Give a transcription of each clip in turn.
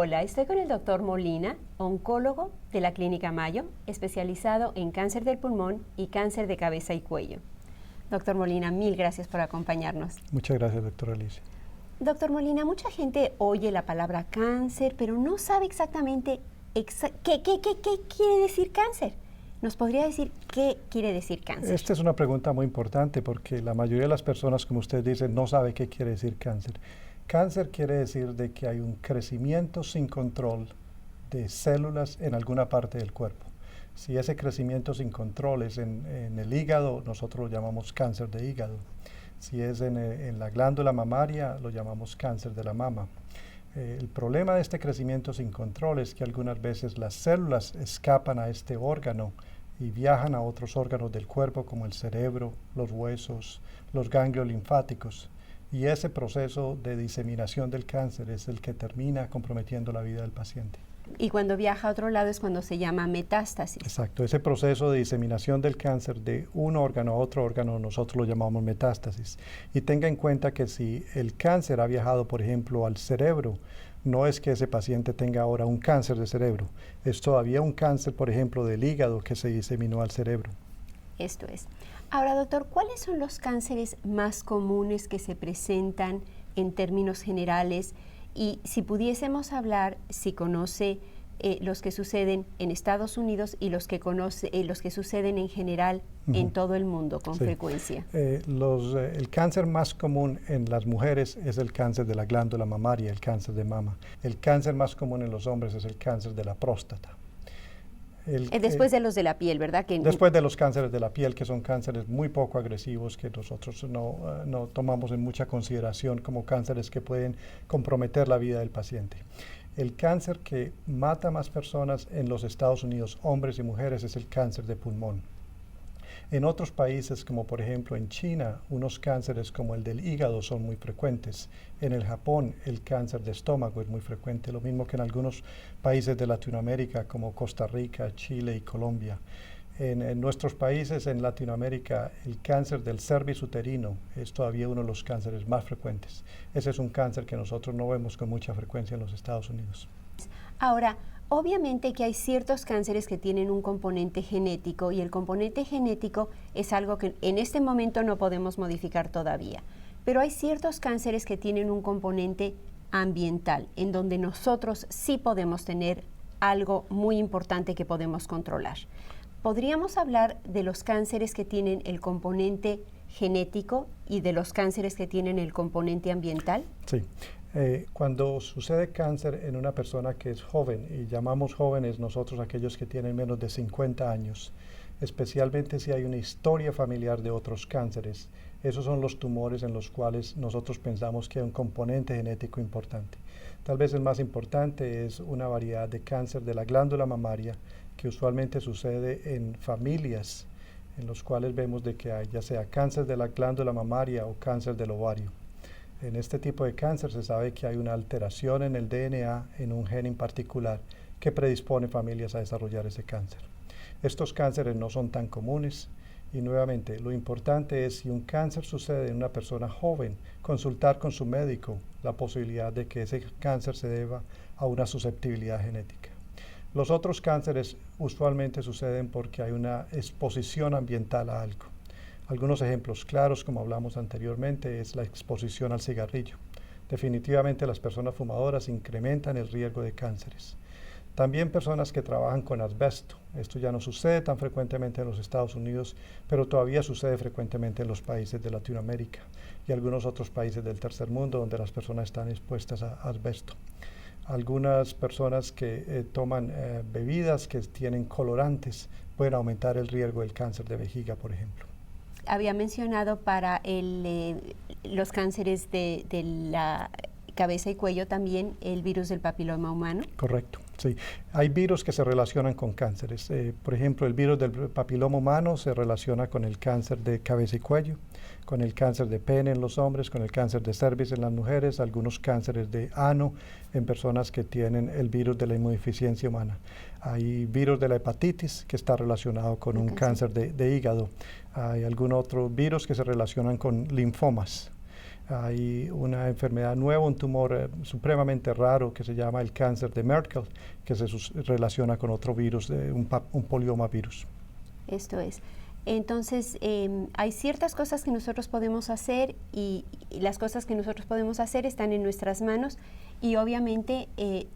Hola, estoy con el doctor Molina, oncólogo de la Clínica Mayo, especializado en cáncer del pulmón y cáncer de cabeza y cuello. Doctor Molina, mil gracias por acompañarnos. Muchas gracias, doctora Alicia. Doctor Molina, mucha gente oye la palabra cáncer, pero no sabe exactamente qué quiere decir cáncer. ¿Nos podría decir qué quiere decir cáncer? Esta es una pregunta muy importante porque la mayoría de las personas, como usted dice, no sabe qué quiere decir cáncer. Cáncer quiere decir de que hay un crecimiento sin control de células en alguna parte del cuerpo. Si ese crecimiento sin control es en el hígado, nosotros lo llamamos cáncer de hígado. Si es en la glándula mamaria, lo llamamos cáncer de la mama. El problema de este crecimiento sin control es que algunas veces las células escapan a este órgano y viajan a otros órganos del cuerpo como el cerebro, los huesos, los ganglios linfáticos. Y ese proceso de diseminación del cáncer es el que termina comprometiendo la vida del paciente. Y cuando viaja a otro lado es cuando se llama metástasis. Exacto, ese proceso de diseminación del cáncer de un órgano a otro órgano nosotros lo llamamos metástasis. Y tenga en cuenta que si el cáncer ha viajado, por ejemplo, al cerebro, no es que ese paciente tenga ahora un cáncer de cerebro, es todavía un cáncer, por ejemplo, del hígado que se diseminó al cerebro. Esto es. Ahora, doctor, ¿cuáles son los cánceres más comunes que se presentan en términos generales? Y si pudiésemos hablar, si conoce los que suceden en Estados Unidos y los que suceden en general en todo el mundo con frecuencia. El cáncer más común en las mujeres es el cáncer de la glándula mamaria, el cáncer de mama. El cáncer más común en los hombres es el cáncer de la próstata. Después de los de la piel, ¿verdad? Después de los cánceres de la piel, que son cánceres muy poco agresivos, que nosotros no tomamos en mucha consideración como cánceres que pueden comprometer la vida del paciente. El cáncer que mata más personas en los Estados Unidos, hombres y mujeres, es el cáncer de pulmón. En otros países, como por ejemplo en China, unos cánceres como el del hígado son muy frecuentes. En el Japón, el cáncer de estómago es muy frecuente, lo mismo que en algunos países de Latinoamérica, como Costa Rica, Chile y Colombia. En nuestros países, en Latinoamérica, el cáncer del cervix uterino es todavía uno de los cánceres más frecuentes. Ese es un cáncer que nosotros no vemos con mucha frecuencia en los Estados Unidos. Ahora, obviamente que hay ciertos cánceres que tienen un componente genético y el componente genético es algo que en este momento no podemos modificar todavía, pero hay ciertos cánceres que tienen un componente ambiental en donde nosotros sí podemos tener algo muy importante que podemos controlar. ¿Podríamos hablar de los cánceres que tienen el componente genético y de los cánceres que tienen el componente ambiental? Sí. Cuando sucede cáncer en una persona que es joven, y llamamos jóvenes nosotros aquellos que tienen menos de 50 años, especialmente si hay una historia familiar de otros cánceres, esos son los tumores en los cuales nosotros pensamos que hay un componente genético importante. Tal vez el más importante es una variedad de cáncer de la glándula mamaria que usualmente sucede en familias en los cuales vemos de que hay ya sea cáncer de la glándula mamaria o cáncer del ovario. En este tipo de cáncer se sabe que hay una alteración en el DNA en un gen en particular que predispone familias a desarrollar ese cáncer. Estos cánceres no son tan comunes y nuevamente lo importante es si un cáncer sucede en una persona joven, consultar con su médico la posibilidad de que ese cáncer se deba a una susceptibilidad genética. Los otros cánceres usualmente suceden porque hay una exposición ambiental a algo. Algunos ejemplos claros, como hablamos anteriormente, es la exposición al cigarrillo. Definitivamente las personas fumadoras incrementan el riesgo de cánceres. También personas que trabajan con asbesto. Esto ya no sucede tan frecuentemente en los Estados Unidos, pero todavía sucede frecuentemente en los países de Latinoamérica y algunos otros países del tercer mundo donde las personas están expuestas a asbesto. Algunas personas que toman bebidas que tienen colorantes pueden aumentar el riesgo del cáncer de vejiga, por ejemplo. Había mencionado para los cánceres de la cabeza y cuello también el virus del papiloma humano. Correcto, sí. Hay virus que se relacionan con cánceres. Por ejemplo, el virus del papiloma humano se relaciona con el cáncer de cabeza y cuello, con el cáncer de pene en los hombres, con el cáncer de cervix en las mujeres, algunos cánceres de ano en personas que tienen el virus de la inmunodeficiencia humana. Hay virus de la hepatitis que está relacionado con un cáncer de hígado. Hay algún otro virus que se relacionan con linfomas. Hay una enfermedad nueva, un tumor supremamente raro que se llama el cáncer de Merkel, que se relaciona con otro virus, un poliomavirus. Esto es. Entonces, hay ciertas cosas que nosotros podemos hacer y las cosas que nosotros podemos hacer están en nuestras manos y obviamente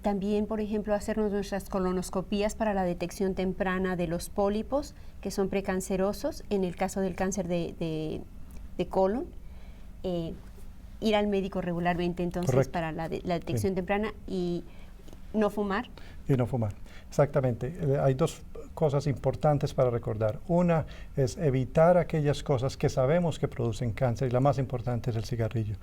también, por ejemplo, hacernos nuestras colonoscopías para la detección temprana de los pólipos que son precancerosos, en el caso del cáncer de colon. Ir al médico regularmente entonces. Correcto. Para la detección temprana y no fumar. Y no fumar, exactamente. Hay dos cosas importantes para recordar. Una es evitar aquellas cosas que sabemos que producen cáncer y la más importante es el cigarrillo.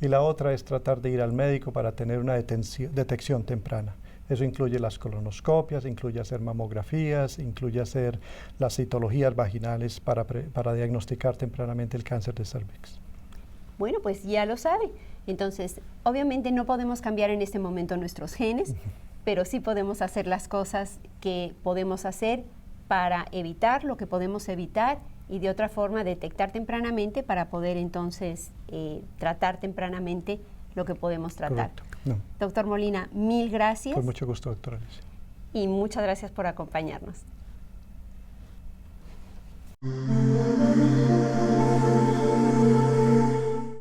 Y la otra es tratar de ir al médico para tener una detección temprana. Eso incluye las colonoscopias, incluye hacer mamografías, incluye hacer las citologías vaginales para diagnosticar tempranamente el cáncer de cervix. Bueno, pues ya lo sabe. Entonces, obviamente no podemos cambiar en este momento nuestros genes, pero sí podemos hacer las cosas que podemos hacer para evitar lo que podemos evitar y de otra forma detectar tempranamente para poder entonces tratar tempranamente lo que podemos tratar. No. Doctor Molina, mil gracias. Con mucho gusto, doctora Alicia. Y muchas gracias por acompañarnos.